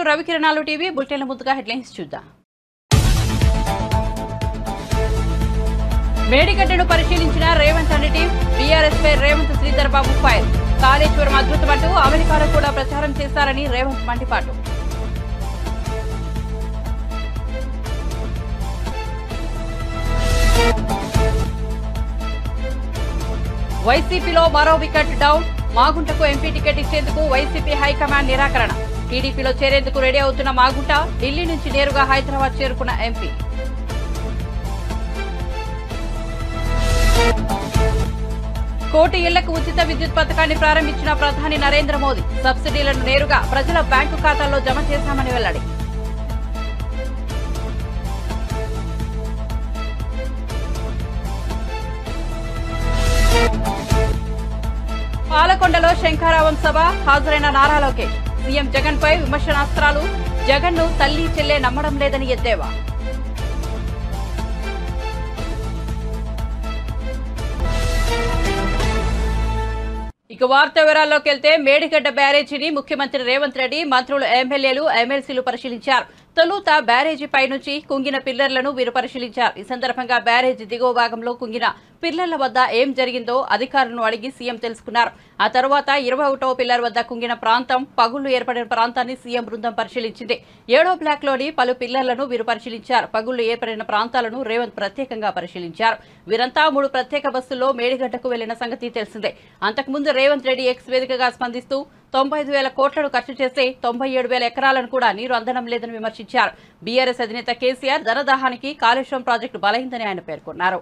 Welcome to రవికిరణాలు TV బులెటిన్ల ముందుగా headlines చూద్దాం. మేడిగడ్డను పరిశీలించిన రేవంత్ అనే టీం. బీఆర్ఎస్ పై రేవంత్ శ్రీధర్ బాబు ఫైర్. కాళేశ్వరం అద్భుతమంటూ అమెరికాలో కూడా ప్రచారం చేశారని రేవంత్ మండిపాటు. వైసీపీలో మరో వికెట్ డౌన్. మాగుంటకు ఎంపీ టికెట్ ఇచ్చేందుకు వైసీపీ హైకమాండ్ నిరాకరణ. టీడీపీలో చేరేందుకు రెడీ అవుతున్న మాగుంట ఢిల్లీ నుంచి నేరుగా హైదరాబాద్ చేరుకున్న ఎంపీ. కోటి ఇళ్లకు ఉచిత విద్యుత్ పథకాన్ని ప్రారంభించిన ప్రధాని నరేంద్ర మోదీ. సబ్సిడీలను నేరుగా ప్రజల బ్యాంకు ఖాతాల్లో జమ చేశామని వెల్లడి. పాలకొండలో శంఖారావం సభ. హాజరైన నారా లోకేష్. సీఎం జగన్ పై విమర్శనాస్త్రాలు. జగన్ ను తల్లి చెల్లె నమ్మడం లేదని ఎద్దేవా. ఇక వార్త వివరాల్లోకి వెళ్తే మేడిగడ్డ బ్యారేజీని ముఖ్యమంత్రి రేవంత్ రెడ్డి, మంత్రులు, ఎమ్మెల్యేలు, ఎమ్మెల్సీలు పరిశీలించారు. తొలుత బ్యారేజీ పై నుంచి కుంగిన పిల్లర్లను వీరు పరిశీలించారు. ఈ సందర్భంగా బ్యారేజీ దిగువ భాగంలో కుంగిన పిల్లర్ల వద్ద ఏం జరిగిందో అధికారులను అడిగి సీఎం తెలుసుకున్నారు. ఆ తర్వాత 21వ పిల్లర్ వద్ద కుంగిన ప్రాంతం, పగుళ్లు ఏర్పడిన ప్రాంతాన్ని సీఎం బృందం పరిశీలించింది. 7వ బ్లాక్ లోని పలు పిల్లర్లను వీరు పరిశీలించారు. పగుళ్లు ఏర్పడిన ప్రాంతాలను రేవంత్ ప్రత్యేకంగా పరిశీలించారు. వీరంతా 3 ప్రత్యేక బస్సుల్లో మేడిగడ్డకు వెళ్లిన సంగతి తెలిసిందే. అంతకుముందు రేవంత్ రెడ్డి ఎక్స్ వేదికగా స్పందిస్తూ 95,000 కోట్లను ఖర్చు చేస్తే 97,000 ఎకరాలను కూడా నీరు అందడం లేదని విమర్శించారు. బీఆర్ఎస్ అధినేత కేసీఆర్ ధనదాహానికి కాళేశ్వరం ప్రాజెక్టు బలైందని ఆయన పేర్కొన్నారు.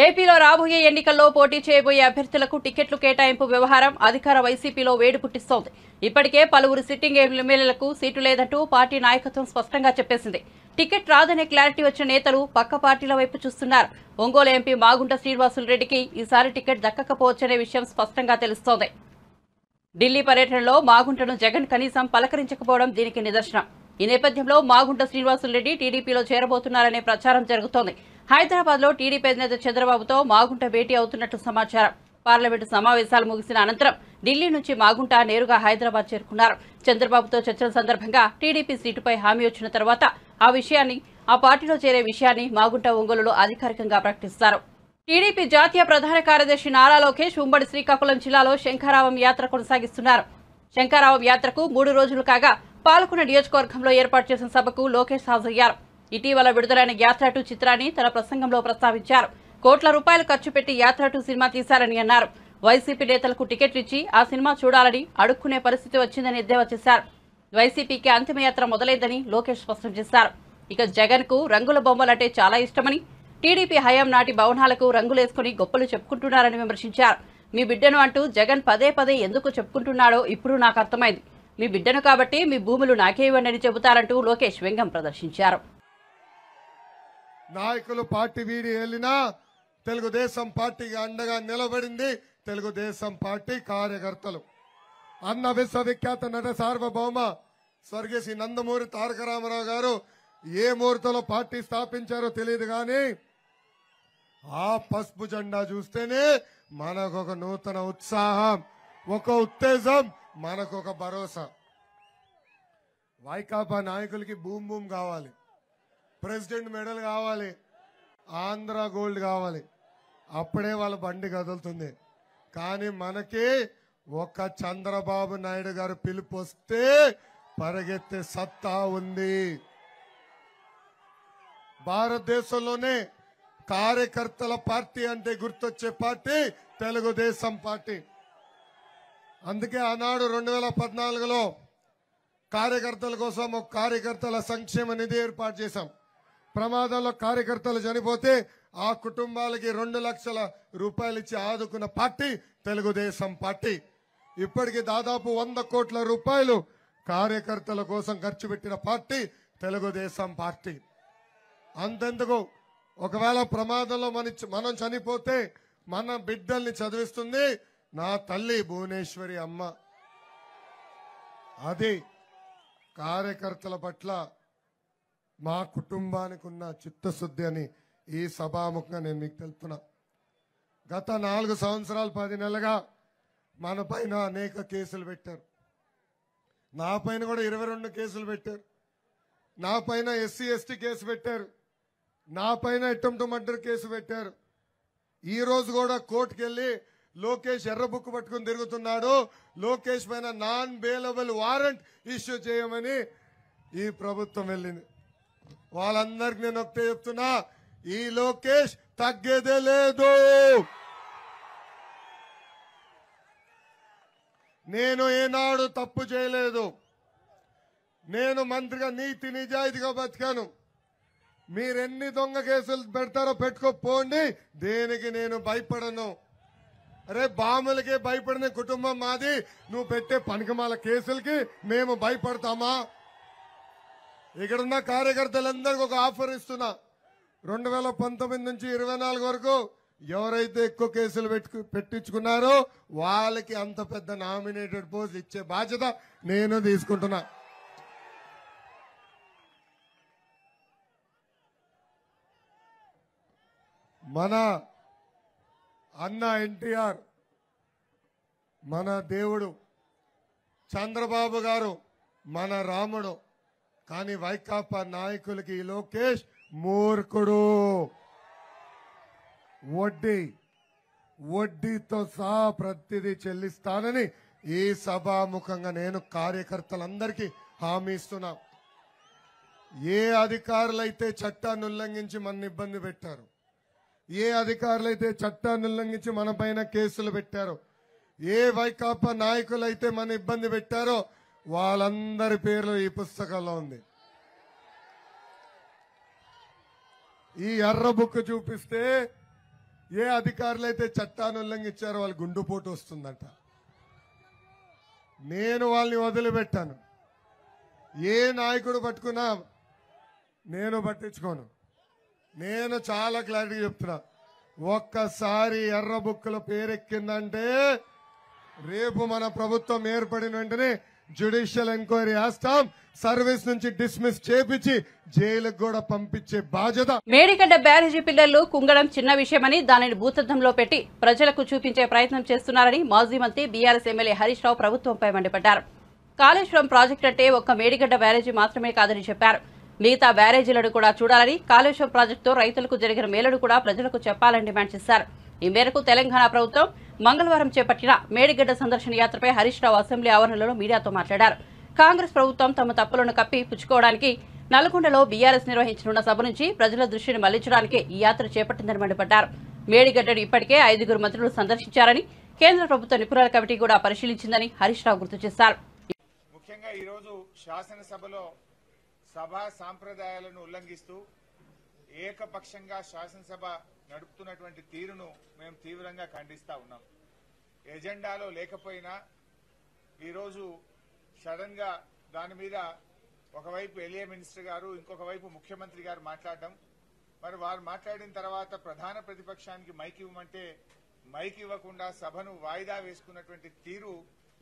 ఏపీలో రాబోయే ఎన్నికల్లో పోటీ చేయబోయే అభ్యర్థులకు టికెట్లు కేటాయింపు వ్యవహారం అధికార వైసీపీలో వేడి పుట్టిస్తోంది. ఇప్పటికే పలువురు సిట్టింగ్ ఎమ్మెల్యేలకు సీటు లేదంటూ పార్టీ నాయకత్వం స్పష్టంగా చెప్పేసింది. టికెట్ రాదనే క్లారిటీ వచ్చిన నేతలు పక్క పార్టీల వైపు చూస్తున్నారు. ఒంగోలు ఎంపీ మాగుంట శ్రీనివాసులురెడ్డికి ఈసారి టికెట్ దక్కకపోవచ్చనే విషయం స్పష్టంగా తెలుస్తోంది. ఢిల్లీ పర్యటనలో మాగుంటను జగన్ కనీసం పలకరించకపోవడం దీనికి నిదర్శనం. ఈ నేపథ్యంలో మాగుంట శ్రీనివాసులురెడ్డి టీడీపీలో చేరబోతున్నారనే ప్రచారం జరుగుతోంది. హైదరాబాద్ లో టీడీపీ అధినేత చంద్రబాబుతో మాగుంట భేటీ అవుతున్నట్టు సమాచారం. పార్లమెంటు సమావేశాలు ముగిసిన అనంతరం ఢిల్లీ నుంచి మాగుంట నేరుగా హైదరాబాద్ చేరుకున్నారు. చంద్రబాబుతో చర్చల సందర్భంగా టీడీపీ సీటుపై హామీ వచ్చిన తర్వాత ఆ పార్టీలో చేరే విషయాన్ని మాగుంట ఒంగోలులో అధికారికంగా ప్రకటిస్తారు. టీడీపీ జాతీయ ప్రధాన కార్యదర్శి నారా లోకేష్ ఉమ్మడి శ్రీకాకుళం జిల్లాలో శంఖారావం యాత్ర కొనసాగిస్తున్నారు. శంఖారావం యాత్రకు 3 రోజులు కాగా పాల్గొన్న నియోజకవర్గంలో ఏర్పాటు చేసిన సభకు లోకేష్ హాజరయ్యారు. ఇటీవల విడుదలైన యాత్ర 2 చిత్రాన్ని తన ప్రసంగంలో ప్రస్తావించారు. కోట్ల రూపాయలు ఖర్చు పెట్టి యాత్ర 2 సినిమా తీశారని అన్నారు. వైసీపీ నేతలకు టికెట్లు ఇచ్చి ఆ సినిమా చూడాలని అడుక్కునే పరిస్థితి వచ్చిందని ఎద్దేవా చేశారు. వైసీపీకి అంతిమయాత్ర మొదలైందని లోకేష్ స్పష్టం చేశారు. ఇక జగన్ కు రంగుల బొమ్మలంటే చాలా ఇష్టమని, టీడీపీ హయాం నాటి భవనాలకు రంగులేసుకుని గొప్పలు చెప్పుకుంటున్నారని విమర్శించారు. మీ బిడ్డను అంటూ జగన్ పదే పదే ఎందుకు చెప్పుకుంటున్నాడో ఇప్పుడు నాకు అర్థమైంది. మీ బిడ్డను కాబట్టి మీ భూములు నాకే ఇవ్వండి చెబుతారంటూ లోకేష్ వ్యంగ్యం ప్రదర్శించారు. నాయకులు పార్టీ వీడి వెళ్ళినా తెలుగుదేశం పార్టీకి అండగా నిలబడింది తెలుగుదేశం పార్టీ కార్యకర్తలు. అన్న విశ్వవిఖ్యాత నట సార్వభౌమ స్వర్గీయ శ్రీ నందమూరి తారక రామారావు గారు ఏ ముహూర్తంలో పార్టీ స్థాపించారో తెలియదు కానీ ఆ పసుపు జెండా చూస్తేనే మనకు ఒక నూతన ఉత్సాహం, ఒక ఉత్తేజం, మనకు ఒక భరోసా. వైకాపా నాయకులకి బూమ్ బూమ్ కావాలి, ప్రెసిడెంట్ మెడల్ కావాలి, ఆంధ్ర గోల్డ్ కావాలి, అప్పుడే వాళ్ళ బండి కదులుతుంది. కానీ మనకి ఒక చంద్రబాబు నాయుడు గారు పిలుపు వస్తే పరిగెత్తే సత్తా ఉంది. భారతదేశంలోనే కార్యకర్తల పార్టీ అంటే గుర్తొచ్చే పార్టీ తెలుగుదేశం పార్టీ. అందుకే ఆనాడు 2014లో కార్యకర్తల కోసం ఒక కార్యకర్తల సంక్షేమ నిధి ఏర్పాటు చేశాం. ప్రమాదంలో కార్యకర్తలు చనిపోతే ఆ కుటుంబాలకి 2 లక్షల రూపాయలు ఇచ్చి ఆదుకున్న పార్టీ తెలుగుదేశం పార్టీ. ఇప్పటికి దాదాపు 100 కోట్ల రూపాయలు కార్యకర్తల కోసం ఖర్చు పెట్టిన పార్టీ తెలుగుదేశం పార్టీ. అంతెందుకు, ఒకవేళ ప్రమాదంలో మనం చనిపోతే మన బిడ్డల్ని చదివిస్తుంది నా తల్లి భువనేశ్వరి అమ్మ. అది కార్యకర్తల పట్ల మా కుటుంబానికి ఉన్న చిత్తశుద్ధి అని ఈ సభాముఖంగా నేను మీకు తెలుపుతున్నా. గత 4 సంవత్సరాలు 10 నెలలుగా మన పైన అనేక కేసులు పెట్టారు. నా పైన కూడా 22 కేసులు పెట్టారు. నా పైన ఎస్సీ ఎస్టీ కేసు పెట్టారు. నా పైన అటెంప్ట్ మర్డర్ కేసు పెట్టారు. ఈ రోజు కూడా కోర్టుకు వెళ్ళి లోకేష్ ఎర్ర బుక్ పట్టుకుని తిరుగుతున్నాడు, లోకేష్ పైన నాన్ బెయిలబుల్ వారెంట్ ఇష్యూ చేయమని ఈ ప్రభుత్వం వెళ్ళింది. వాళ్ళందరికి నేను ఒకటే చెప్తున్నా, ఈ లోకేష్ తగ్గేదే లేదు. నేను ఏనాడు తప్పు చేయలేదు. నేను మంత్రిగా నీతి నిజాయితీగా బతికాను. మీరెన్ని దొంగ కేసులు పెడతారో పెట్టుకోపోండి, దేనికి నేను భయపడను. అరే బాములకే భయపడిన కుటుంబం మాది, నువ్వు పెట్టే పనికిమాల కేసులకి మేము భయపడతామా? ఇక్కడున్న కార్యకర్తలందరికీ ఒక ఆఫర్ ఇస్తున్నా. 2019 నుంచి 24 వరకు ఎవరైతే ఎక్కువ కేసులు పెట్టించుకున్నారో వాళ్ళకి అంత పెద్ద నామినేటెడ్ పోస్ట్ ఇచ్చే బాధ్యత నేను తీసుకుంటున్నా. మన అన్న ఎన్టీఆర్, మన దేవుడు చంద్రబాబు గారు మన రాముడు. కానీ వైకాపా నాయకులకి లోకేష్ మూర్ఖుడు. వడ్డీతో సహా ప్రతిదీ చెల్లిస్తానని ఈ సభాముఖంగా నేను కార్యకర్తలందరికీ హామీ ఇస్తున్నా. ఏ అధికారులైతే చట్టాన్ని ఉల్లంఘించి మన ఇబ్బంది పెట్టారు, ఏ అధికారులైతే చట్టాన్ని ఉల్లంఘించి మన పైన కేసులు పెట్టారో, ఏ వైకాపా నాయకులైతే మన ఇబ్బంది పెట్టారో వాళ్ళందరి పేర్లు ఈ పుస్తకంలో ఉంది. ఈ ఎర్ర బుక్ చూపిస్తే ఏ అధికారులైతే చట్టాన్ని ఉల్లంఘించారో వాళ్ళు గుండుపోటు వస్తుందంట. నేను వాళ్ళని వదిలిపెట్టాను. ఏ నాయకుడు పట్టుకున్నా నేను పట్టించుకోను. నేను చాలా క్లారిటీ చెప్తున్నా, ఒక్కసారి ఎర్ర బుక్కుల పేరెక్కిందంటే రేపు మన ప్రభుత్వం ఏర్పడిన వెంటనే జ్యుడిషియల్ ఎంక్వైరీ చేస్తాం. సర్వీస్ నుంచి డిస్మిస్ చేపించి జైలుకు కూడా పంపించే బాధ్యత. మేడిగడ్డ బ్యారేజీ పిల్లర్లు కుంగడం చిన్న విషయమని దానిని భూతద్దంలో పెట్టి ప్రజలకు చూపించే ప్రయత్నం చేస్తున్నారని మాజీ మంత్రి బీఆర్ఎస్ ఎమ్మెల్యే హరీష్ రావు ప్రభుత్వంపై మండిపడ్డారు. కాళేశ్వరం ప్రాజెక్టు అంటే ఒక్క మేడిగడ్డ బ్యారేజీ మాత్రమే కాదని చెప్పారు. మిగతా బ్యారేజీలను కూడా చూడాలని, కాళేశ్వరం ప్రాజెక్టుతో రైతులకు జరిగిన మేలును కూడా ప్రజలకు చెప్పాలని డిమాండ్ చేశారు. ఈ మేరకు తెలంగాణ ప్రభుత్వం మంగళవారం చేపట్టిన మేడిగడ్డ సందర్శన యాత్రపై హరీష్ రావు అసెంబ్లీ ఆవరణలో మీడియాతో మాట్లాడారు. కాంగ్రెస్ ప్రభుత్వం తమ తప్పులను కప్పి పుచ్చుకోవడానికి నల్గొండలో బీఆర్ఎస్ నిర్వహించనున్న సభ నుంచి ప్రజల దృష్టిని మళ్లించడానికి ఈ యాత్ర చేపట్టిందని మండిపడ్డారు. మేడిగడ్డను ఇప్పటికే 5 మంత్రులు సందర్శించారని, కేంద్ర ప్రభుత్వ నిపుణుల కమిటీ కూడా పరిశీలించిందని హరీష్ రావు గుర్తు చేశారు. ముఖ్యంగా ఈ రోజు శాసనసభలో సభా సాంప్రదాయాలను ఉల్లంఘిస్తూ ఏకపక్షంగా శాసనసభ నడుపుతున్నటువంటి తీరును మేము తీవ్రంగా ఖండిస్తా ఉన్నాం. ఎజెండాలో లేకపోయినా ఈరోజు సడన్ గా దాని మీద ఒకవైపు ఎల్ఏ మినిస్టర్ గారు, ఇంకొక వైపు ముఖ్యమంత్రి గారు మాట్లాడడం, మరి వారు మాట్లాడిన తర్వాత ప్రధాన ప్రతిపక్షానికి మైక్ ఇవ్వమంటే మైక్ ఇవ్వకుండా సభను వాయిదా వేసుకున్నటువంటి తీరు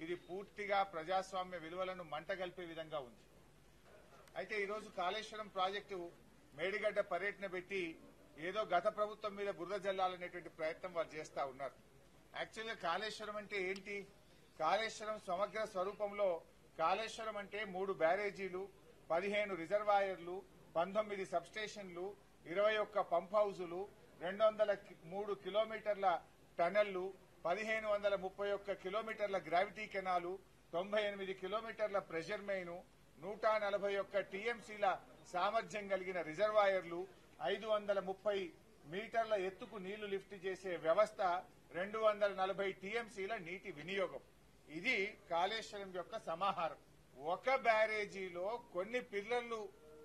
ఇది పూర్తిగా ప్రజాస్వామ్య విలువలను మంటగల్పే విధంగా ఉంది. అయితే ఈరోజు కాళేశ్వరం ప్రాజెక్టు మేడిగడ్డ పర్యటన పెట్టి ఏదో గత ప్రభుత్వం మీద బురద జల్లాలనేటువంటి ప్రయత్నం వారు చేస్తా ఉన్నారు. యాక్చువల్గా కాళేశ్వరం అంటే ఏంటి? కాళేశ్వరం సమగ్ర స్వరూపంలో కాళేశ్వరం అంటే 3 బ్యారేజీలు, 15 రిజర్వాయర్లు, 19 సబ్స్టేషన్లు, 21 పంప్ హౌజులు, 203 కిలోమీటర్ల టనళ్లు, 1531 కిలోమీటర్ల గ్రావిటీ కెనాలు, 98 కిలోమీటర్ల ప్రెషర్ మెయిన్, 141 టీఎంసీల సామర్థ్యం కలిగిన రిజర్వాయర్లు, 530 మీటర్ల ఎత్తుకు నీళ్లు లిఫ్ట్ చేసే వ్యవస్థ, 240 టీఎంసీల నీటి వినియోగం. ఇది కాళేశ్వరం యొక్క సమాహారం. ఒక బ్యారేజీలో కొన్ని పిల్లర్లు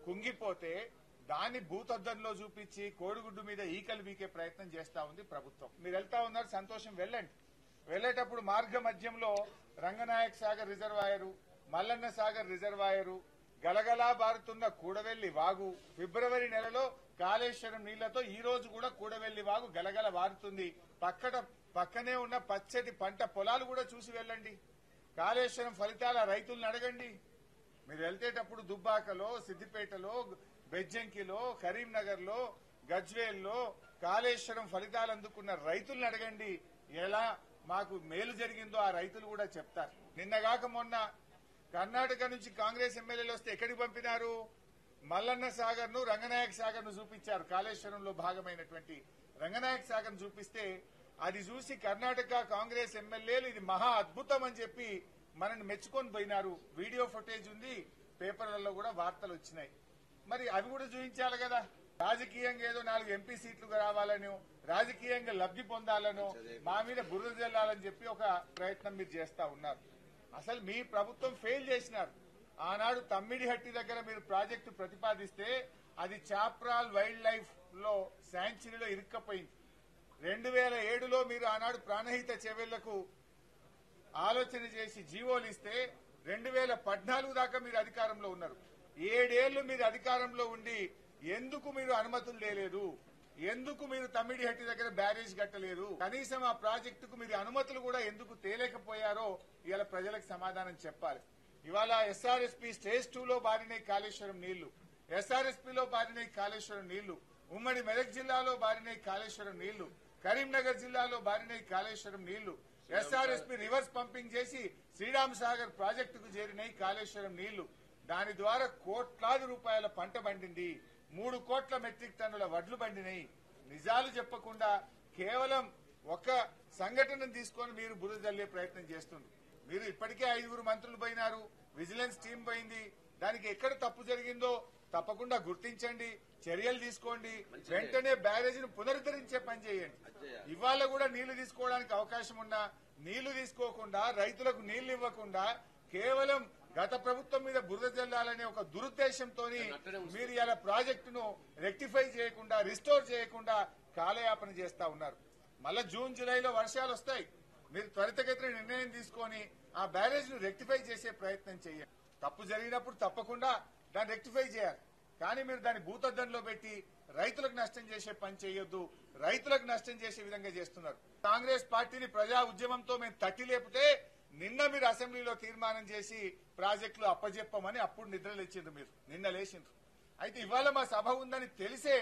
కుంగిపోతే దాన్ని భూతద్దంలో చూపించి కోడిగుడ్డు మీద ఈకలు వీకే ప్రయత్నం చేస్తా ఉంది ప్రభుత్వం. మీరు వెళ్తా ఉన్నారు, సంతోషం, వెళ్ళండి. వెళ్లేటప్పుడు మార్గ మధ్యంలో రంగనాయక్ సాగర్ రిజర్వాయరు, మల్లన్న సాగర్ రిజర్వాయరు, గలగలా బారుతున్న కూడవెల్లి వాగు, ఫిబ్రవరి నెలలో కాళేశ్వరం నీళ్లతో ఈ రోజు కూడా కూడవెల్లి వాగు గలగల వారుతుంది. పక్కనే ఉన్న పచ్చటి పంట పొలాలు కూడా చూసి వెళ్ళండి. కాళేశ్వరం ఫలితాల రైతులను అడగండి. మీరు వెళ్తేటప్పుడు దుబ్బాకలో, సిద్దిపేటలో, బెజ్జంకిలో, కరీంనగర్లో, గజ్వేల్లో కాళేశ్వరం ఫలితాలు అందుకున్న రైతులను అడగండి. ఎలా మాకు మేలు జరిగిందో ఆ రైతులు కూడా చెప్తారు. నిన్నగాక మొన్న కర్ణాటక నుంచి కాంగ్రెస్ ఎమ్మెల్యేలు వస్తే ఎక్కడికి పంపినారు? మల్లన్న సాగర్ ను, రంగనాయక్ సాగర్ ను చూపించారు. కాళేశ్వరంలో భాగమైనటువంటి రంగనాయక్ సాగర్ ను చూపిస్తే అది చూసి కర్ణాటక కాంగ్రెస్ ఎమ్మెల్యేలు ఇది మహా అద్భుతం అని చెప్పి మనల్ని మెచ్చుకొని పోయినారు. వీడియో ఫుటేజ్ ఉంది, పేపర్లలో కూడా వార్తలు వచ్చినాయి. మరి అవి కూడా చూపించాలి కదా. రాజకీయంగా ఏదో 4 ఎంపీ సీట్లు రావాలను, రాజకీయంగా లబ్ధి పొందాలను, మా మీద బురద జల్లాలని చెప్పి ఒక ప్రయత్నం మీరు చేస్తా ఉన్నారు. అసలు మీ ప్రభుత్వం ఫెయిల్ చేసినారు. ఆనాడు తమ్మిడిహట్టి దగ్గర మీరు ప్రాజెక్టు ప్రతిపాదిస్తే అది చాప్రాల్ వైల్డ్ లైఫ్ లో శాంక్చురీలో ఇరుక్కపోయింది. 2007లో మీరు ఆనాడు ప్రాణహిత చెవెళ్లకు ఆలోచన చేసి జీవోలు ఇస్తే 2014 దాకా మీరు అధికారంలో ఉన్నారు. 7 ఏళ్లు మీరు అధికారంలో ఉండి ఎందుకు మీరు అనుమతులు లేదు? ఎందుకు మీరు తమ్మిడిహట్టి దగ్గర బ్యారేజ్ కట్టలేదు? కనీసం ఆ ప్రాజెక్టుకు మీరు అనుమతులు కూడా ఎందుకు తేలేకపోయారో ఇవాళ ప్రజలకు సమాధానం చెప్పాలి. ఇవాళ ఎస్ఆర్ఎస్పీ స్టేజ్ 2లో బారినాయి కాళేశ్వరం నీళ్లు, ఎస్ఆర్ఎస్పీలో బారినాయి కాళేశ్వరం నీళ్లు, ఉమ్మడి మెదక్ జిల్లాలో బారినాయి కాళేశ్వరం నీళ్లు, కరీంనగర్ జిల్లాలో బారినాయి కాళేశ్వరం నీళ్లు. ఎస్ఆర్ఎస్పీ రివర్స్ పంపింగ్ చేసి శ్రీరామ్ సాగర్ ప్రాజెక్టుకు చేరినాయి కాళేశ్వరం నీళ్లు. దాని ద్వారా కోట్లాది రూపాయల పంట పండింది, 3 కోట్ల మెట్రిక్ టన్నుల వడ్లు పండినాయి. నిజాలు చెప్పకుండా కేవలం ఒక సంఘటనను తీసుకొని మీరు బురద జల్లే ప్రయత్నం చేస్తున్నారు. మీరు ఇప్పటికే 5 మంత్రులు పోయినారు, విజిలెన్స్ టీం పోయింది. దానికి ఎక్కడ తప్పు జరిగిందో తప్పకుండా గుర్తించండి, చర్యలు తీసుకోండి. వెంటనే బ్యారేజీని పునరుద్ధరించే పని చేయండి. ఇవాళ కూడా నీళ్లు తీసుకోవడానికి అవకాశం ఉన్నా నీళ్లు తీసుకోకుండా, రైతులకు నీళ్లు ఇవ్వకుండా కేవలం గత ప్రభుత్వం మీద బురద జల్లాలనే ఒక దురుద్దేశంతో మీరు ఇలా ప్రాజెక్టును రెక్టిఫై చేయకుండా, రిస్టోర్ చేయకుండా కాలయాపన చేస్తా ఉన్నారు. మళ్ళా జూన్ జూలైలో వర్షాలు వస్తాయి. మీరు త్వరితగతిన నిర్ణయం తీసుకొని ఆ బ్యారేజ్ ను రెక్టిఫై చేసే ప్రయత్నం చేయండి. తప్పు జరిగినప్పుడు తప్పకుండా దాన్ని రెక్టిఫై చేయాలి. కానీ మీరు దాన్ని భూతద్దంలో పెట్టి రైతులకు నష్టం చేసే పని చేయొద్దు. రైతులకు నష్టం చేసే విధంగా చేస్తున్నారు. కాంగ్రెస్ పార్టీని ప్రజా ఉద్యమంతో మేము తట్టి లేపితే నిన్న మీరు అసెంబ్లీలో తీర్మానం చేసి ప్రాజెక్టులు అప్పజెప్పమని అప్పుడు నిద్ర లేచిండ్రు. మీరు నిన్న లేచిండ్రు. అయితే ఇవాళ మా సభ ఉందని తెలిసే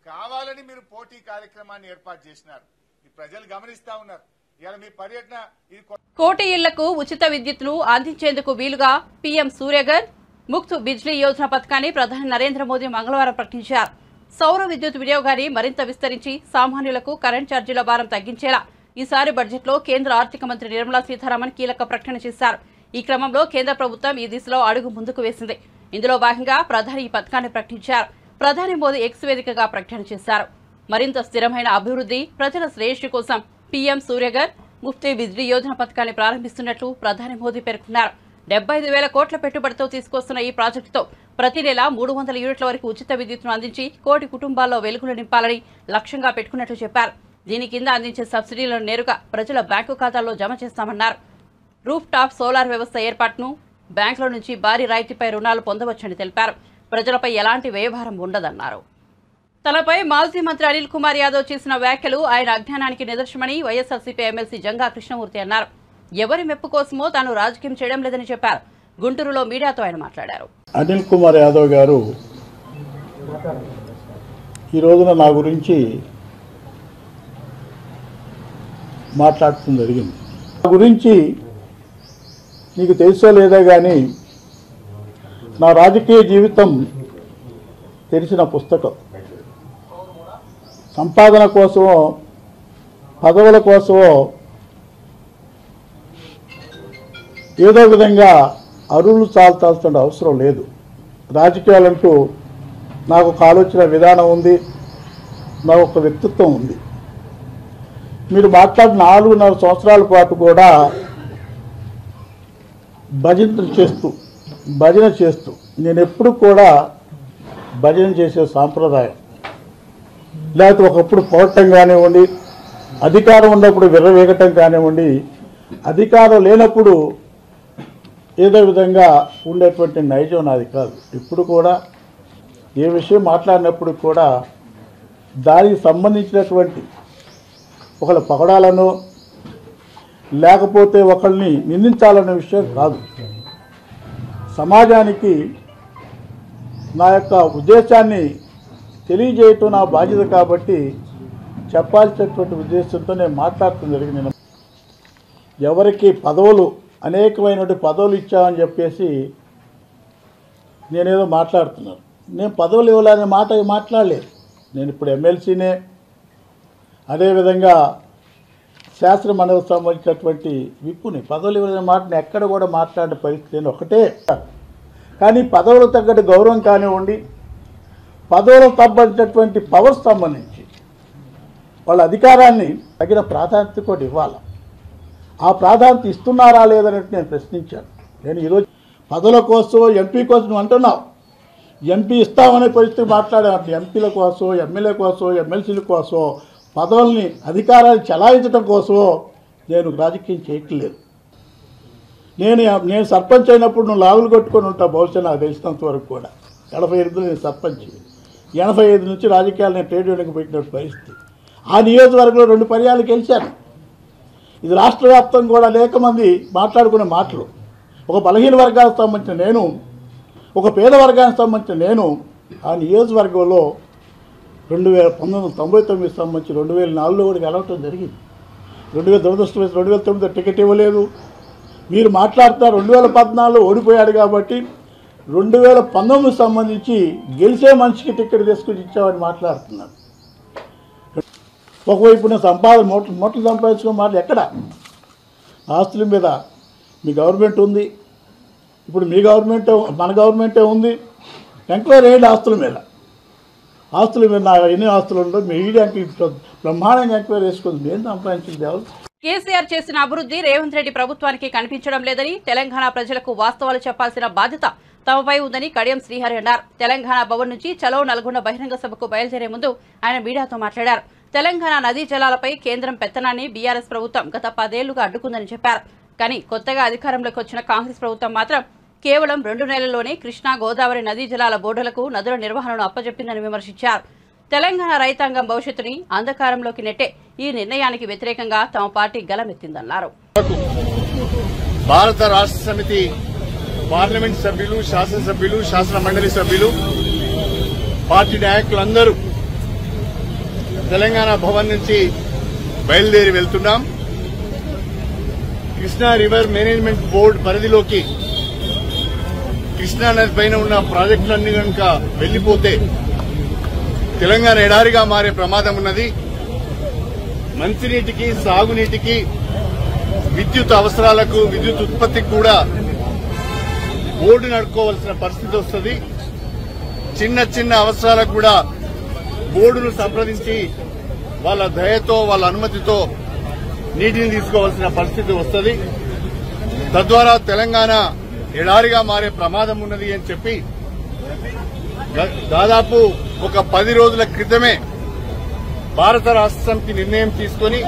కావాలని మీరు పోటీ కార్యక్రమాన్ని ఏర్పాటు చేసినారు. ఈ ప్రజలు గమనిస్తా ఉన్నారు. ఇవాళ మీ పర్యటన కోటి ఇళ్లకు ఉచిత విద్యుత్తును అందించేందుకు వీలుగా పీఎం సూర్యఘర్ ముఫ్త్ బిజ్లీ యోజన పథకాన్ని ప్రధాని నరేంద్ర మోదీ మంగళవారం ప్రకటించారు. సౌర విద్యుత్ వినియోగాన్ని మరింత విస్తరించి సామాన్యులకు కరెంట్ ఛార్జీల భారం తగ్గించేలా ఈసారి బడ్జెట్లో కేంద్ర ఆర్థిక మంత్రి నిర్మలా సీతారామన్ కీలక ప్రకటన చేశారు. ఈ క్రమంలో కేంద్ర ప్రభుత్వం ఈ దిశలో అడుగు ముందుకు వేసింది. ఇందులో భాగంగా ప్రధాని ఈ పథకాన్ని ప్రకటించారు. ప్రధాని మోదీ ఎక్స్ వేదికగా ప్రకటన చేశారు. మరింత స్థిరమైన అభివృద్ధి, ప్రజల శ్రేయస్సు కోసం పీఎం సూర్యఘర్ ముఫ్త్ బిజ్లీ యోజన పథకాన్ని ప్రారంభిస్తున్నట్లు ప్రధాని మోదీ పేర్కొన్నారు. 75,000 కోట్ల పెట్టుబడితో తీసుకొస్తున్న ఈ ప్రాజెక్టుతో ప్రతి నెల 300 యూనిట్ల వరకు ఉచిత విద్యుత్తును అందించి కోటి కుటుంబాల్లో వెలుగులు నింపాలని లక్ష్యంగా పెట్టుకున్నట్లు చెప్పారు. దీని కింద అందించే సబ్సిడీలను నేరుగా ప్రజల బ్యాంకు ఖాతాల్లో జమ చేస్తామన్నారు. రూఫ్ టాప్ సోలార్ వ్యవస్థ ఏర్పాటును, బ్యాంకుల నుంచి భారీ రాయితీపై రుణాలు పొందవచ్చని తెలిపారు. ప్రజలపై ఎలాంటి వ్యయభారం ఉండదన్నారు. తనపై మాజీ మంత్రి అనిల్ కుమార్ యాదవ్ చేసిన వ్యాఖ్యలు ఆయన అజ్ఞానానికి నిదర్శనమని వైఎస్ఆర్సీపీ ఎమ్మెల్సీ జంగా కృష్ణమూర్తి అన్నారు. ఎవరి మెప్పు కోసమో తాను రాజకీయం చేయడం లేదని చెప్పారు. గుంటూరులో మీడియాతో ఆయన మాట్లాడారు. అనిల్ కుమార్ యాదవ్ గారు ఈ రోజున నా గురించి మాట్లాడటం జరిగింది. నా గురించి నీకు తెలుసో లేదా కానీ నా రాజకీయ జీవితం తెలిసిన పుస్తకం. సంపాదన కోసమో పదవుల కోసమో ఏదో విధంగా అరువులు చాల్చాల్సిన అవసరం లేదు. రాజకీయాలంటూ నాకు ఒక ఆలోచన విధానం ఉంది, నాకు ఒక వ్యక్తిత్వం ఉంది. మీరు మాట్లాడిన 4.5 సంవత్సరాల పాటు కూడా భజన చేస్తూ నేను ఎప్పుడు కూడా భజన చేసే సాంప్రదాయం, లేకపోతే ఒకప్పుడు పోవటం కానివ్వండి, అధికారం ఉన్నప్పుడు విర్రవేగటం కానివ్వండి, అధికారం లేనప్పుడు ఏదో విధంగా ఉండేటువంటి నైజం నాది కాదు. ఇప్పుడు కూడా ఏ విషయం మాట్లాడినప్పుడు కూడా దానికి సంబంధించినటువంటి ఒకళ్ళ పగడాలను లేకపోతే ఒకళ్ళని నిందించాలనే విషయం కాదు. సమాజానికి నా యొక్క ఉద్దేశాన్ని తెలియజేయటం నా బాధ్యత కాబట్టి చెప్పాల్సినటువంటి ఉద్దేశంతో నేను మాట్లాడటం జరిగింది. ఎవరికి పదవులు అనేకమైనటువంటి పదవులు ఇచ్చామని చెప్పేసి నేనేదో మాట్లాడుతున్నాను. నేను పదవులు ఇవ్వాలనే మాట మాట్లాడలేదు. నేను ఇప్పుడు ఎమ్మెల్సీనే, అదేవిధంగా శాసన మండలికి సంబంధించినటువంటి విప్పుని. పదవులు ఇవ్వాలనే మాటని ఎక్కడ కూడా మాట్లాడే పరిస్థితి నేను ఒకటే. కానీ పదవులకు తగ్గట్టు గౌరవం కానివ్వండి, పదవులకు సంబంధించినటువంటి పవర్స్ సంబంధించి వాళ్ళ అధికారాన్ని తగిన ప్రాధాన్యత కూడా ఇవ్వాలి. ఆ ప్రాధాన్యత ఇస్తున్నారా లేదన్నట్టు నేను ప్రశ్నించాను. నేను ఈరోజు పదవుల కోసం ఎంపీ కోసం నువ్వు అంటున్నావు, ఎంపీ ఇస్తామనే పరిస్థితి మాట్లాడాను. ఎంపీల కోసం, ఎమ్మెల్యే కోసం, ఎమ్మెల్సీల కోసం, పదవుల్ని అధికారాన్ని చలాయించడం కోసమో నేను రాజకీయం చేయట్లేదు. నేను సర్పంచ్ అయినప్పుడు నువ్వు లాగులు కొట్టుకొని ఉంటావు బహుశా నాకు తెలిసినంత వరకు కూడా. 88లో నేను సర్పంచ్, 85 నుంచి రాజకీయాలు నేను ట్రేడ్ యూనియన్కి పెట్టిన పరిస్థితి. ఆ నియోజకవర్గంలో 2 పర్యాలు గెలిచాను. ఇది రాష్ట్ర వ్యాప్తంగా కూడా అనేక మంది మాట్లాడుకునే మాటలు. ఒక బలహీన వర్గానికి సంబంధించిన నేను, ఒక పేద వర్గానికి సంబంధించిన నేను ఆ నియోజకవర్గంలో 1999 సంబంధించి 2004లో కూడా గెలవటం జరిగింది. 2009 టికెట్ ఇవ్వలేదు. మీరు మాట్లాడుతున్నారు 2014లో ఓడిపోయాడు కాబట్టి 2019 సంబంధించి గెలిచే మనిషికి టికెట్ తీసుకుని ఇచ్చామని మాట్లాడుతున్నారు. ఒకవైపు నేను మూటలు సంపాదించుకున్న మాటలు ఎక్కడ? ఆస్తుల మీద మీ గవర్నమెంట్ ఉంది, ఇప్పుడు మీ గవర్నమెంటే మన గవర్నమెంటే ఉంది. ఎంక్వైరీ అయ్యేది ఆస్తుల మీద నా ఎన్ని ఆస్తులు ఉండవు మీ ఈడీ బ్రహ్మాండంగా ఎంక్వైరీ వేసుకుంది. మేము సంపాదించింది ఎవరు? కేసీఆర్ చేసిన అభివృద్ధి రేవంత్ రెడ్డి ప్రభుత్వానికి కనిపించడం లేదని, తెలంగాణ ప్రజలకు వాస్తవాలు చెప్పాల్సిన బాధ్యత తమపై ఉందని కడియం శ్రీహరి అన్నారు. తెలంగాణ భవన్ నుంచి చలో నల్గొండ బహిరంగ సభకు బయలుదేరే ముందు ఆయన మీడియాతో మాట్లాడారు. తెలంగాణ నదీ జలాలపై కేంద్రం పెత్తనాన్ని బీఆర్ఎస్ ప్రభుత్వం గత 10 ఏళ్లుగా అడ్డుకుందని చెప్పారు. కానీ కొత్తగా అధికారంలోకి వచ్చిన కాంగ్రెస్ ప్రభుత్వం మాత్రం కేవలం 2 నెలల్లోనే కృష్ణా గోదావరి నదీ జలాల బోర్డులకు నదుల నిర్వహణను అప్పజెప్పిందని విమర్శించారు. తెలంగాణ రైతాంగం భవిష్యత్తుని అంధకారంలోకి నెట్టే ఈ నిర్ణయానికి వ్యతిరేకంగా తమ పార్టీ గలమెత్తిందన్నారు. భారత రాష్ట్ర సమితి పార్లమెంట్ సభ్యులు, శాసనసభ్యులు, శాసన మండలి సభ్యులు, పార్టీ నాయకులందరూ తెలంగాణ భవన్ నుంచి బయలుదేరి వెళ్తున్నాం. కృష్ణా రివర్ మేనేజ్మెంట్ బోర్డు పరిధిలోకి కృష్ణా నది పైన ఉన్న ప్రాజెక్టులన్నీ కనుక వెళ్లిపోతే తెలంగాణ ఎడారిగా మారే ప్రమాదం ఉన్నది. మంచినీటికి, సాగునీటికి, విద్యుత్ అవసరాలకు, విద్యుత్ ఉత్పత్తికి కూడా బోర్డు నడుకోవాల్సిన పరిస్థితి వస్తుంది. చిన్న చిన్న అవసరాలకు కూడా బోర్డును సంప్రదించి వాళ్ళ దయతో, వాళ్ళ అనుమతితో నీటిని తీసుకోవాల్సిన పరిస్థితి వస్తుంది. తద్వారా తెలంగాణ ఎడారిగా మారే ప్రమాదం ఉన్నది అని చెప్పి దాదాపు ఒక 10 రోజుల క్రితమే భారత రాష్ట్ర సమితి నిర్ణయం తీసుకుని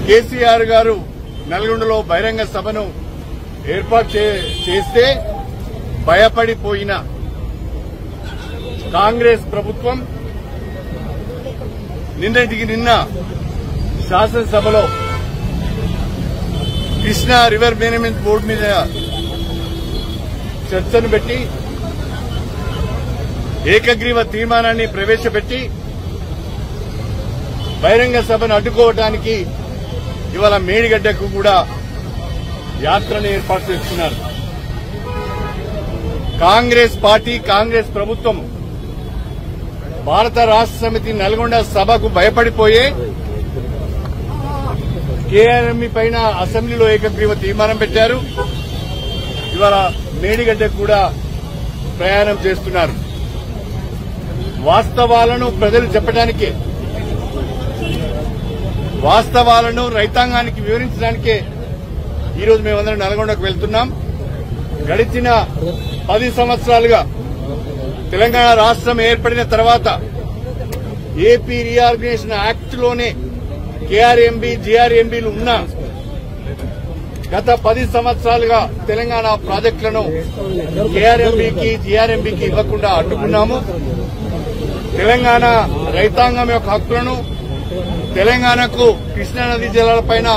కేసీఆర్ గారు నల్గొండలో బహిరంగ సభను ఏర్పాటు చేస్తే భయపడిపోయిన కాంగ్రెస్ ప్రభుత్వం నిన్నటికి నిన్న శాసనసభలో కృష్ణా రివర్ మేనేజ్మెంట్ బోర్డు మీద చర్చను పెట్టి ఏకగ్రీవ తీర్మానాన్ని ప్రవేశపెట్టి బహిరంగ సభను అడ్డుకోవడానికి ఇవాళ మేడిగడ్డకు కూడా యాత్రను ఏర్పాటు చేస్తున్నారు. కాంగ్రెస్ పార్టీ, కాంగ్రెస్ ప్రభుత్వం భారత రాష్ట్ర సమితి నల్గొండ సభకు భయపడిపోయే కేఆర్ఎంఈ పైన అసెంబ్లీలో ఏకగ్రీవ తీర్మానం పెట్టారు. ఇవాళ మేడిగడ్డకు కూడా ప్రయాణం చేస్తున్నారు. వాస్తవాలను ప్రజలు చెప్పడానికే, వాస్తవాలను రైతాంగానికి వివరించడానికే ఈరోజు మేమందరం నల్గొండకు వెళ్తున్నాం. గడిచిన 10 సంవత్సరాలుగా తెలంగాణ రాష్ట్రం ఏర్పడిన తర్వాత ఏపీ రీఆర్గనైజేషన్ యాక్ట్ లోనే కేఆర్ఎంబీ, జీఆర్ఎంబీలు ఉన్నా గత 10 సంవత్సరాలుగా తెలంగాణ ప్రాజెక్టులను కేఆర్ఎంబీకి, జీఆర్ఎంబీకి ఇవ్వకుండా అడ్డుకున్నాము. తెలంగాణ రైతాంగం యొక్క హక్కులను, తెలంగాణకు కృష్ణా నదీ జలాలపైన,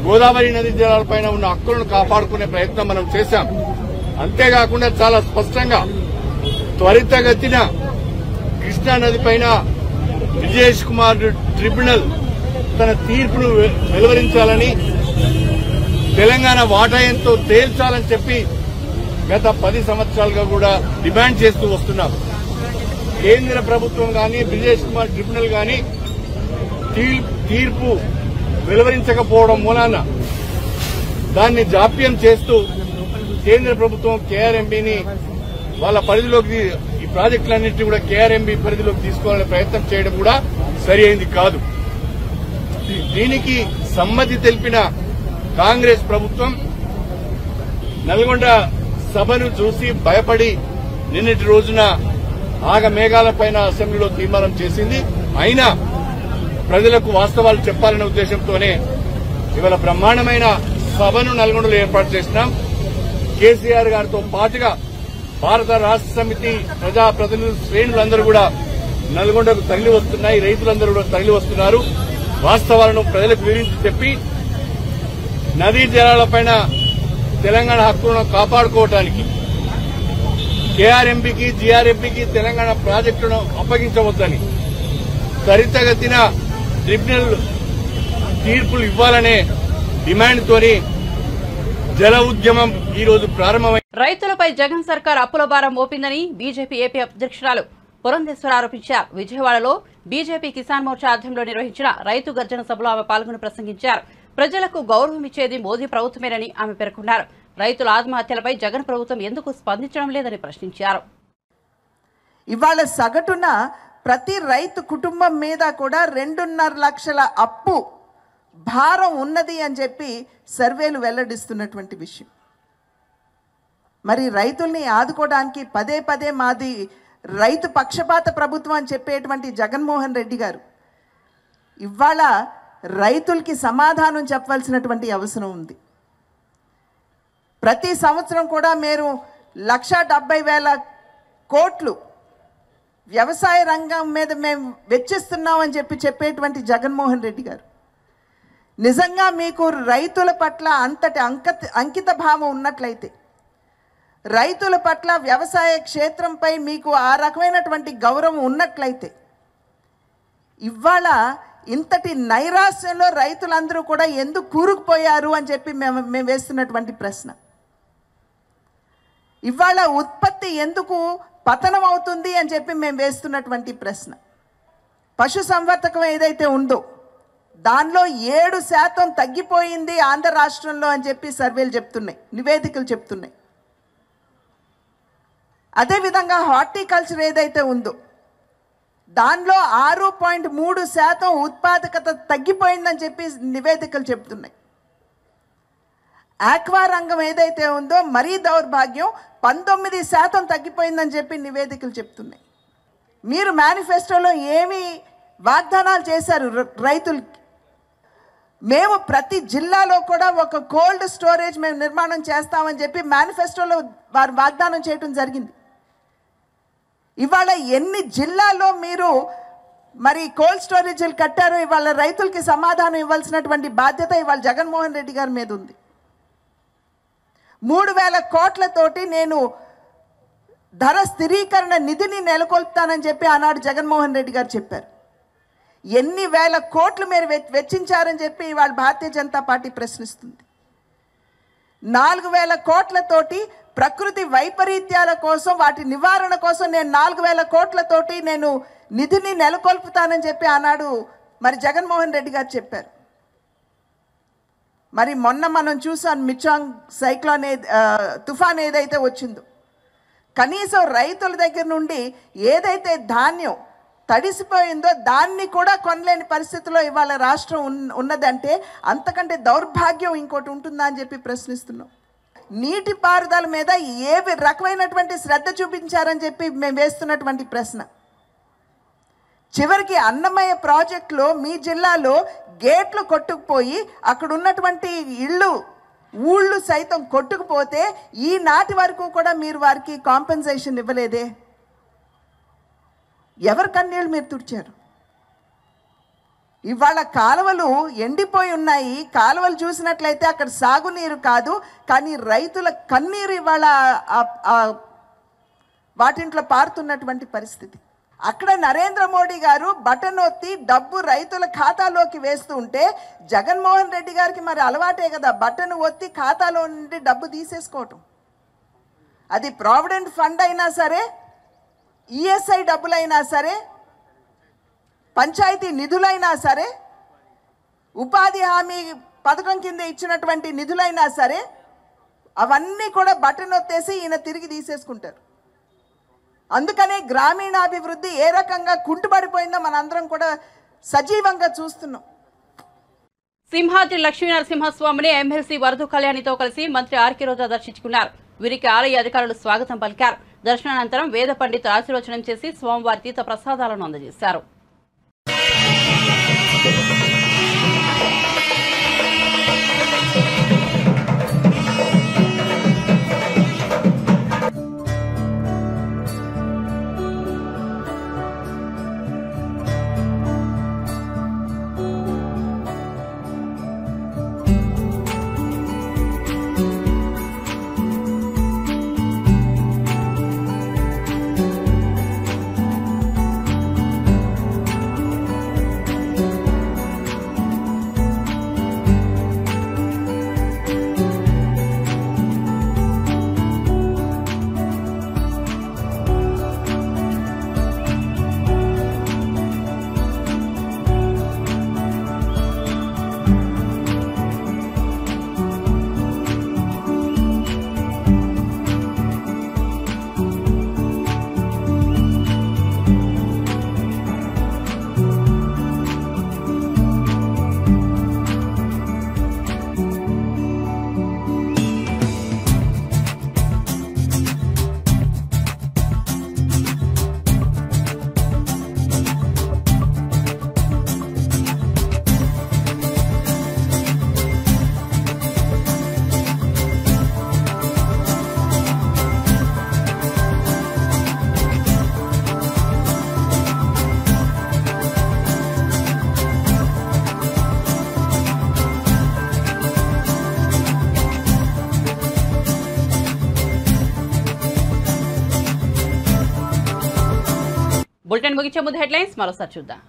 గోదావరి నదీ జలాలపైన ఉన్న హక్కులను కాపాడుకునే ప్రయత్నం మనం చేశాం. అంతేకాకుండా చాలా స్పష్టంగా త్వరితగతిన కృష్ణా నది పైన విజేష్ కుమార్ ట్రిబ్యునల్ తన తీర్పును వెలువరించాలని, తెలంగాణ వాటా ఎంతో తేల్చాలని చెప్పి గత 10 సంవత్సరాలుగా కూడా డిమాండ్ చేస్తూ వస్తున్నాం. కేంద్ర ప్రభుత్వం గాని, విజేష్ కుమార్ ట్రిబ్యునల్ గాని తీర్పు వెలువరించకపోవడం మూలాన దాన్ని జాప్యం చేస్తూ కేంద్ర ప్రభుత్వం కేఆర్ఎంబీని వాళ్ళ పరిధిలోకి, ఈ ప్రాజెక్టులన్నింటినీ కూడా కేఆర్ఎంబీ పరిధిలోకి తీసుకోవాలనే ప్రయత్నం చేయడం కూడా సరి అయింది కాదు. దీనికి సమ్మతి తెలిపిన కాంగ్రెస్ ప్రభుత్వం నల్గొండ సభను చూసి భయపడి నిన్నటి రోజున ఆగమేఘాలపైన అసెంబ్లీలో తీర్మానం చేసింది. అయినా ప్రజలకు వాస్తవాలు చెప్పాలనే ఉద్దేశంతోనే ఇవాళ బ్రహ్మాండమైన సభను నల్గొండలో ఏర్పాటు చేసినాం. కేసీఆర్ గారితో పాటుగా భారత రాష్ట్ర సమితి ప్రజాప్రతినిధులు, శ్రేణులందరూ కూడా నల్గొండకు తరలి వస్తున్నాయి. రైతులందరూ కూడా తరలి వస్తున్నారు. వాస్తవాలను ప్రజలకు వివరించి చెప్పి నదీ జలాలపైన తెలంగాణ హక్కులను కాపాడుకోవడానికి కేఆర్ఎంబీకి, జీఆర్ఎంబీకి తెలంగాణ ప్రాజెక్టులను అప్పగించవద్దని, త్వరితగతిన ట్రిబ్యునల్ తీర్పులు ఇవ్వాలనే డిమాండ్తోని జల ఉద్యమం ఈ రోజు ప్రారంభమైంది. రైతులపై జగన్ సర్కార్ అప్పుల భారం మోపిందని బీజేపీ ఏపీ అధ్యక్షురాలు పురంధేశ్వర ఆరోపించారు. విజయవాడలో బీజేపీ కిసాన్ మోర్చా ఆధ్వర్యంలో నిర్వహించిన రైతు గర్జన సభలో ఆమె పాల్గొని ప్రసంగించారు. ప్రజలకు గౌరవం ఇచ్చేది మోదీ ప్రభుత్వమేనని ఆమె పేర్కొన్నారు. రైతుల ఆత్మహత్యలపై జగన్ ప్రభుత్వం ఎందుకు స్పందించడం లేదని ప్రశ్నించారు. ఇవాళ సగటున ప్రతి రైతు కుటుంబం మీద కూడా 2.5 లక్షల అప్పు భారం ఉన్నది అని చెప్పి సర్వేలు వెల్లడిస్తున్నటువంటి విషయం. మరి రైతుల్ని ఆదుకోవడానికి పదే పదే మాది రైతు పక్షపాత ప్రభుత్వం అని చెప్పేటువంటి జగన్మోహన్ రెడ్డి గారు ఇవాళ రైతులకి సమాధానం చెప్పవలసినటువంటి అవసరం ఉంది. ప్రతి సంవత్సరం కూడా మీరు 1,70,000 కోట్లు వ్యవసాయ రంగం మీద మేము వెచ్చిస్తున్నామని చెప్పేటువంటి జగన్మోహన్ రెడ్డి గారు నిజంగా మీకు రైతుల పట్ల అంతటి అంకిత భావం ఉన్నట్లయితే, రైతుల పట్ల వ్యవసాయ క్షేత్రంపై మీకు ఆ రకమైనటువంటి గౌరవం ఉన్నట్లయితే, ఇవాళ ఇంతటి నైరాశ్యంలో రైతులందరూ కూడా ఎందుకు కూరుకుపోయారు అని చెప్పి మేము వేస్తున్నటువంటి ప్రశ్న. ఇవాళ ఉత్పత్తి ఎందుకు పతనం అవుతుంది అని చెప్పి మేము వేస్తున్నటువంటి ప్రశ్న. పశు సంవర్ధకం ఏదైతే ఉందో దానిలో 7% తగ్గిపోయింది ఆంధ్ర రాష్ట్రంలో అని చెప్పి సర్వేలు చెప్తున్నాయి, నివేదికలు చెప్తున్నాయి. అదేవిధంగా హార్టికల్చర్ ఏదైతే ఉందో దానిలో 6.3% ఉత్పాదకత తగ్గిపోయిందని చెప్పి నివేదికలు చెప్తున్నాయి. ఆక్వా రంగం ఏదైతే ఉందో మరీ దౌర్భాగ్యం 19% తగ్గిపోయిందని చెప్పి నివేదికలు చెప్తున్నాయి. మీరు మేనిఫెస్టోలో ఏమి వాగ్దానాలు చేశారు రైతులకి? మేము ప్రతి జిల్లాలో కూడా ఒక కోల్డ్ స్టోరేజ్ మేము నిర్మాణం చేస్తామని చెప్పి మేనిఫెస్టోలో వారు వాగ్దానం చేయడం జరిగింది. ఇవాళ ఎన్ని జిల్లాల్లో మీరు మరి కోల్డ్ స్టోరేజీలు కట్టారో ఇవాళ రైతులకి సమాధానం ఇవ్వాల్సినటువంటి బాధ్యత ఇవాళ జగన్మోహన్ రెడ్డి గారి మీద ఉంది. 3,000 కోట్లతోటి నేను ధర స్థిరీకరణ నిధిని నెలకొల్పుతానని చెప్పి ఆనాడు జగన్మోహన్ రెడ్డి గారు చెప్పారు. ఎన్ని వేల కోట్లు మీరు వెచ్చించారని చెప్పి ఇవాళ భారతీయ జనతా పార్టీ ప్రశ్నిస్తుంది. 4,000 కోట్లతోటి ప్రకృతి వైపరీత్యాల కోసం వాటి నివారణ కోసం నేను 4,000 కోట్లతోటి నేను నిధిని నెలకొల్పుతానని చెప్పి ఆనాడు మరి జగన్మోహన్ రెడ్డి గారు చెప్పారు. మరి మొన్న మనం చూసాం మిచాంగ్ సైక్లోన్ తుఫాన్ ఏదైతే వచ్చిందో కనీసం రైతుల దగ్గర నుండి ఏదైతే ధాన్యం తడిసిపోయిందో దాన్ని కూడా కొనలేని పరిస్థితిలో ఇవాళ రాష్ట్రం ఉన్నదంటే అంతకంటే దౌర్భాగ్యం ఇంకోటి ఉంటుందా అని చెప్పి ప్రశ్నిస్తున్నాం. నీటిపారుదల మీద ఏ రకమైనటువంటి శ్రద్ధ చూపించారని చెప్పి మేము వేస్తున్నటువంటి ప్రశ్న. చివరికి అన్నమయ్య ప్రాజెక్టులో మీ జిల్లాలో గేట్లు కొట్టుకుపోయి అక్కడ ఉన్నటువంటి ఊళ్ళు సైతం కొట్టుకుపోతే ఈనాటి వరకు కూడా మీరు వారికి కాంపెన్సేషన్ ఇవ్వలేదే. ఎవరి కన్నీళ్ళు మీరు తుడిచారు? ఇవాళ కాలువలు ఎండిపోయి ఉన్నాయి. కాలువలు చూసినట్లయితే అక్కడ సాగునీరు కాదు, కానీ రైతుల కన్నీరు ఇవాళ వాటింట్లో పారుతున్నటువంటి పరిస్థితి. అక్కడ నరేంద్ర మోడీ గారు బటన్ ఒత్తి డబ్బు రైతుల ఖాతాలోకి వేస్తూ ఉంటే జగన్మోహన్ రెడ్డి గారికి మరి అలవాటే కదా బటన్ ఒత్తి ఖాతాలో నుండి డబ్బు తీసేసుకోవటం. అది ప్రావిడెంట్ ఫండ్ అయినా సరే, ఈఎస్ఐ డబ్బులైనా సరే, పంచాయతీ నిధులైనా సరే, ఉపాధి హామీ పథకం కింద ఇచ్చినటువంటి నిధులైనా సరే అవన్నీ కూడా బటన్ ఒత్తేసి ఈయన తిరిగి తీసేసుకుంటారు. అందుకనే గ్రామీణాభివృద్ధి ఏ రకంగా కుంటుపడిపోయిందో మనందరం కూడా సజీవంగా చూస్తున్నాం. సింహాద్రి లక్ష్మీ నరసింహస్వామిని ఎమ్మెల్సీ వరదు కళ్యాణితో కలిసి మంత్రి ఆర్కే రోజా దర్శించుకున్నారు. వీరికి ఆలయ అధికారులు స్వాగతం పలికారు. దర్శనానంతరం వేద పండితులు ఆశీర్వచనం చేసి స్వామివారి తీర్థ ప్రసాదాలను అందజేశారు. బులెటిన్ ముగించే ముందు హెడ్లైన్స్ మరోసారి చూద్దాం.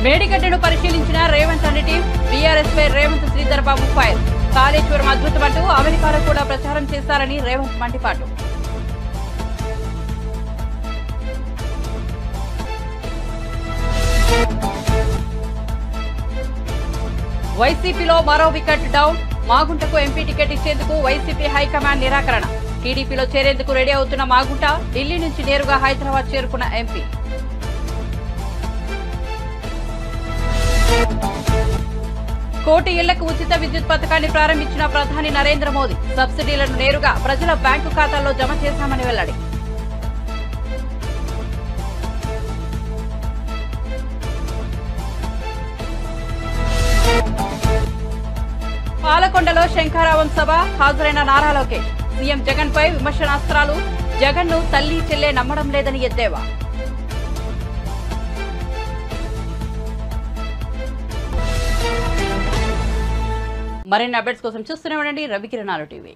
మేడిగడ్డను పరిశీలించిన రేవంత్ రెడ్డి టీం. బీఆర్ఎస్ పై రేవంత్ శ్రీధర్ బాబు ఫైర్. కాళేశ్వరం అద్భుతమంటూ అమెరికాలో కూడా ప్రచారం చేశారని రేవంత్ మండిపాటు. వైసీపీలో మరో వికెట్ డౌన్. మాగుంటకు ఎంపీ టికెట్ ఇచ్చేందుకు వైసీపీ హైకమాండ్ నిరాకరణ. టీడీపీలో చేరేందుకు రెడీ అవుతున్న మాగుంట ఢిల్లీ నుంచి నేరుగా హైదరాబాద్ చేరుకున్న ఎంపీ. కోటి ఇళ్లకు ఉచిత విద్యుత్ పథకాన్ని ప్రారంభించిన ప్రధాని నరేంద్ర మోదీ. సబ్సిడీలను నేరుగా ప్రజల బ్యాంకు ఖాతాల్లో జమ చేశామని వెల్లడి. పాలకొండలో శంఖారావం సభ. హాజరైన నారా లోకేష్. సీఎం జగన్ పై విమర్శనాస్త్రాలు. జగన్ ను తల్లి చెల్లె నమ్మడం లేదని ఎద్దేవా. మరిన్ని అప్డేట్స్ కోసం చూస్తూనే ఉండండి రవికిరణాలు టీవీ.